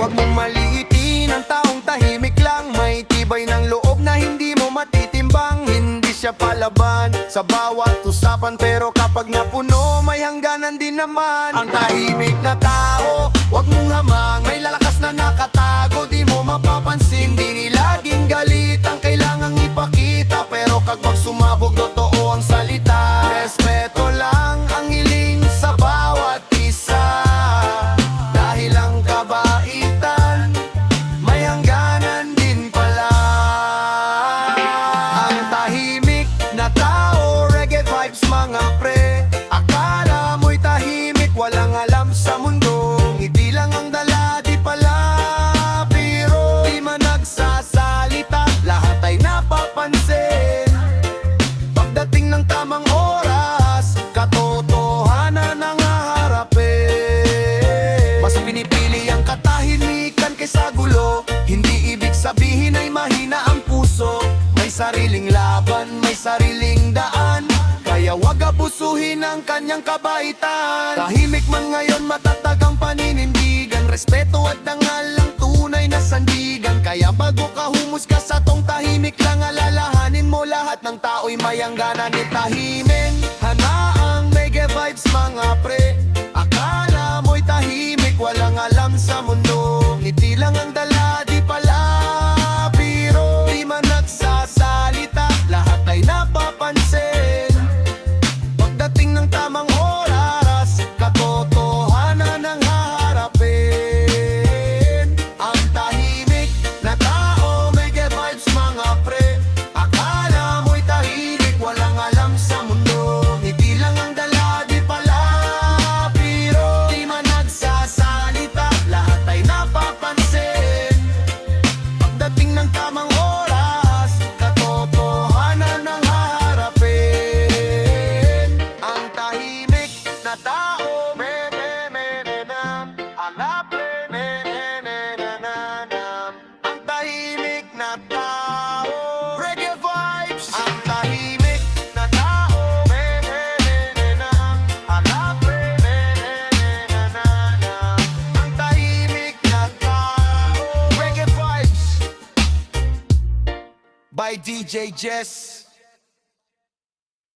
Huwag mong maliitin ang taong tahimik lang. May tibay ng loob na hindi mo matitimbang. Hindi siya palaban sa bawat usapan, pero kapag napuno may hangganan din naman. Ang tahimik na tao, huwag mong hamang. May lalakas na nakatago, di mo mapapansin. Di laging galit ang kailangang ipakita, pero kapag sumabog totoo ang salita. Respeto lang ang hiling sa bawat isa, dahil ang kabaitan may hangganan din pala. Ang tahimik na tao, reggae vibes mga pre. Akala mo'y tahimik, walang alam sa mundo. Ngiti lang ang dala, di pala biro. Di man nagsasalita, lahat ay napapansin. Pagdating ng tamang oras, katotohanan ang haharapin. Mas pinipili ang katahimikan kaysa gulo. Hindi ibig sabihin ay mahina ang puso. May sariling laban, may sariling daan, kaya wag abusuhin ang kanyang kabaitan. Tahimik man ngayon, matatag ang paninindigan. Respeto at dangal ang tunay na sandigan. Kaya bago ka humusga sa tong tahimik lang, alalahanin mo lahat ng tao'y may hangganan ni tahimin. Hanaang mega vibes mga pre. Akala mo'y tahimik, walang alam sa mundo. Ngiti lang ang dala, di pala biro. Di man nagsasalita, lahat ay napapansin. Pagdating ng tamang oras, katotohanan ang haharapin. Ang tahimik na tao, mega vibes mga pre. Akala mo'y tahimik, walang alam sa mundo. Ngiti lang ang dala, di pala biro. Di man nagsasalita, lahat ay napapansin. Pagdating ng tamang oras, katotohanan ang haharapin. Ang tahimik na tao, ang tahimik na tao, reggae vibes. Ang tahimik na tao, ang tahimik na tao, reggae vibes by DJ Jess.